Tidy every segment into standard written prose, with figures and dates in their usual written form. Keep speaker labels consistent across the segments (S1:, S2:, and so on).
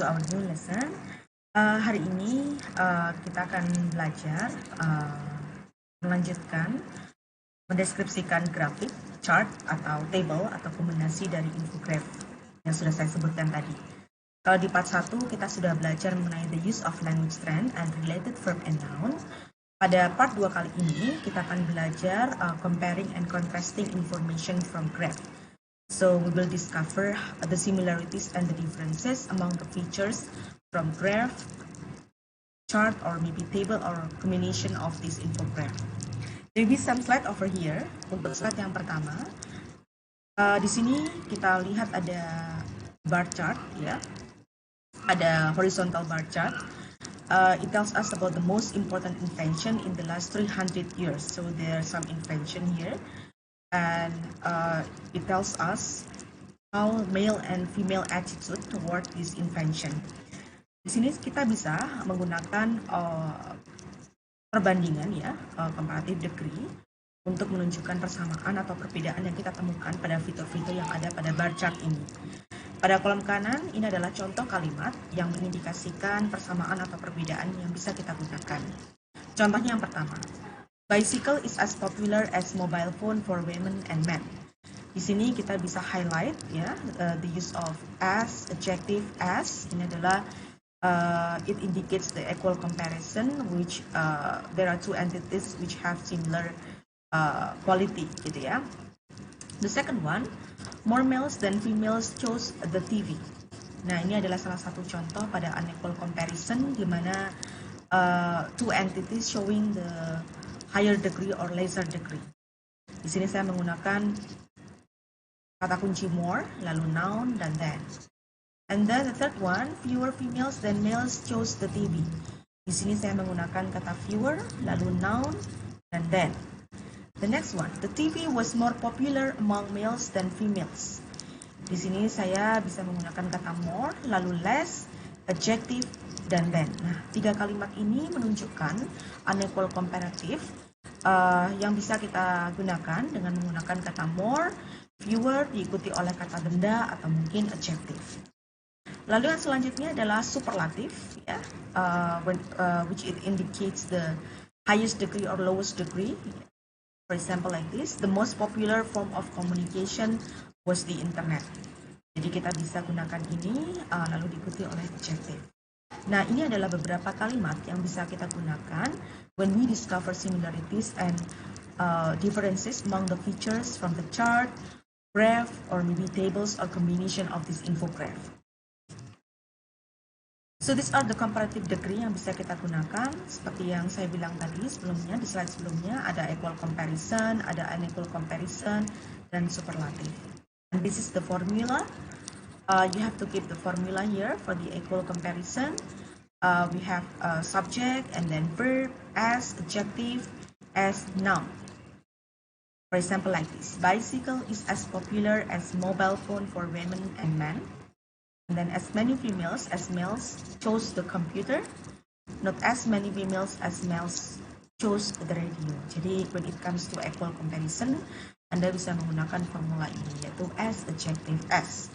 S1: to our new lesson. Hari ini kita akan belajar melanjutkan mendeskripsikan grafik, chart atau table atau kombinasi dari infograph yang sudah saya sebutkan tadi. Kalau di part 1 kita sudah belajar mengenai the use of language trend and related verb and noun. Pada part 2 kali ini kita akan belajar comparing and contrasting information from graph. So we will discover the similarities and the differences among the features from graph, chart, or maybe table or combination of this infograph. There will be some slide over here. Untuk slide yang pertama, di sini kita lihat ada bar chart, ya, ada horizontal bar chart. It tells us about the most important invention in the last 300 years. So there are some invention here. And it tells us how male and female attitude toward this invention. Di sini kita bisa menggunakan perbandingan, ya, comparative degree, untuk menunjukkan persamaan atau perbedaan yang kita temukan pada fitur-fitur yang ada pada bar chart ini. Pada kolom kanan ini adalah contoh kalimat yang mengindikasikan persamaan atau perbedaan yang bisa kita gunakan. Contohnya yang pertama. Bicycle is as popular as mobile phone for women and men. Di sini kita bisa highlight, ya, the use of as, adjective as. Ini adalah it indicates the equal comparison, which there are two entities which have similar quality, gitu ya. The second one, more males than females chose the TV. Nah, ini adalah salah satu contoh pada unequal comparison, di mana two entities showing the higher degree or lesser degree. Di sini saya menggunakan kata kunci more, lalu noun, dan then. And then the third one, fewer females than males chose the TV. Di sini saya menggunakan kata fewer, lalu noun, dan then. The next one, the TV was more popular among males than females. Di sini saya bisa menggunakan kata more, lalu less, adjective, dan then. Nah, tiga kalimat ini menunjukkan unequal comparative yang bisa kita gunakan dengan menggunakan kata more, fewer, diikuti oleh kata benda atau mungkin adjective. Lalu yang selanjutnya adalah superlative, ya, which it indicates the highest degree or lowest degree. For example, like this, the most popular form of communication was the internet. Jadi kita bisa gunakan ini lalu diikuti oleh adjective. Nah, ini adalah beberapa kalimat yang bisa kita gunakan when we discover similarities and differences among the features from the chart, graph, or maybe tables or combination of this infograph. So these are the comparative degree yang bisa kita gunakan. Seperti yang saya bilang tadi sebelumnya, di slide sebelumnya, ada equal comparison, ada unequal comparison, dan superlative. And this is the formula. You have to keep the formula here for the equal comparison. We have subject and then verb, as, adjective, as, noun. For example, like this. Bicycle is as popular as mobile phone for women and men. And then as many females as males chose the computer. Not as many females as males chose the radio. Jadi when it comes to equal comparison, Anda bisa menggunakan formula ini, yaitu as, adjective, as.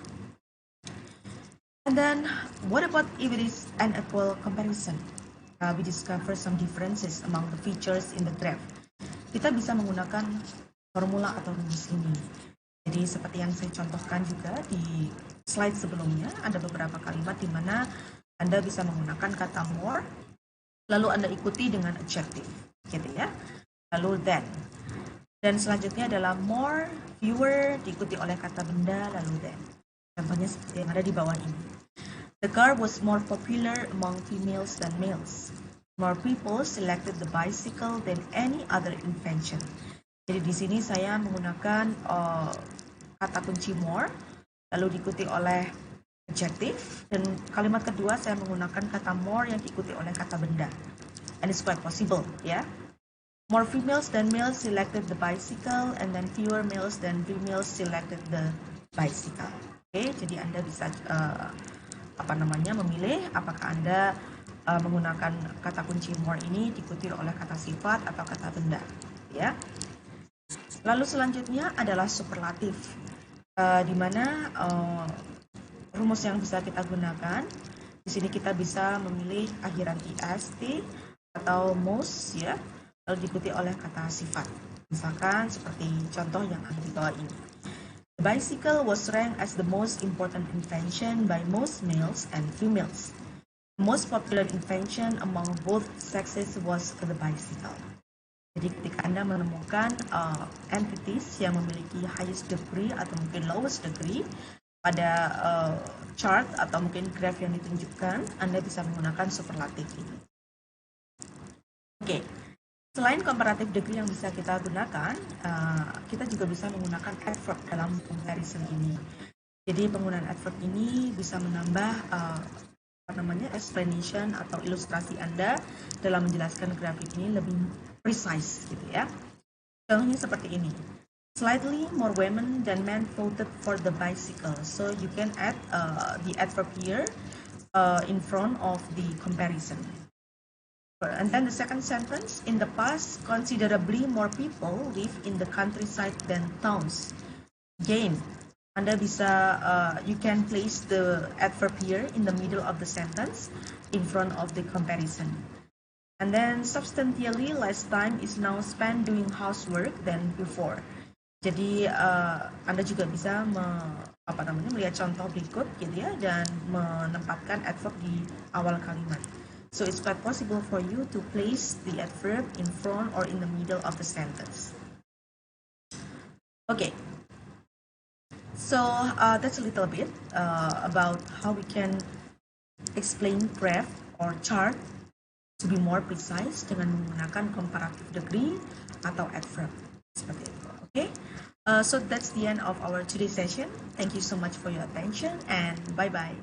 S1: And then, what about if it is an equal comparison? We discover some differences among the features in the graph. Kita bisa menggunakan formula atau rumus ini. Jadi seperti yang saya contohkan juga di slide sebelumnya, ada beberapa kalimat di mana Anda bisa menggunakan kata more, lalu Anda ikuti dengan adjective, gitu ya. Lalu then. Dan selanjutnya adalah more, fewer, diikuti oleh kata benda, lalu then. Contohnya seperti yang ada di bawah ini. The car was more popular among females than males. More people selected the bicycle than any other invention. Jadi di sini saya menggunakan kata kunci more, lalu diikuti oleh adjective, dan kalimat kedua saya menggunakan kata more yang diikuti oleh kata benda. And it's quite possible, ya. More females than males selected the bicycle, and then fewer males than females selected the bicycle. Oke, jadi Anda bisa memilih apakah Anda menggunakan kata kunci more ini diikuti oleh kata sifat atau kata benda, ya. Lalu selanjutnya adalah superlatif, di mana rumus yang bisa kita gunakan Di sini kita bisa memilih akhiran est atau most ya, lalu diikuti oleh kata sifat. Misalkan seperti contoh yang ada di bawah ini. The bicycle was ranked as the most important invention by most males and females. The most popular invention among both sexes was the bicycle. Jadi ketika Anda menemukan entities yang memiliki highest degree atau mungkin lowest degree pada chart atau mungkin graph yang ditunjukkan, Anda bisa menggunakan superlatif ini. Oke, selain comparative degree yang bisa kita gunakan, kita juga bisa menggunakan adverb dalam comparison ini. Jadi penggunaan adverb ini bisa menambah explanation atau ilustrasi Anda dalam menjelaskan grafik ini lebih precise gitu ya. Contohnya seperti ini. Slightly more women than men voted for the bicycle. So you can add the adverb here in front of the comparison. And then the second sentence, in the past, considerably more people live in the countryside than towns. Again, Anda bisa, you can place the adverb here in the middle of the sentence in front of the comparison. And then substantially less time is now spent doing housework than before. Jadi Anda juga bisa melihat contoh berikut gitu ya dan menempatkan adverb di awal kalimat. So it's quite possible for you to place the adverb in front or in the middle of the sentence. Okay. So that's a little bit about how we can explain graph or chart to be more precise dengan menggunakan comparative degree atau adverb seperti itu. Okay, so that's the end of our today's session. Thank you so much for your attention and bye bye.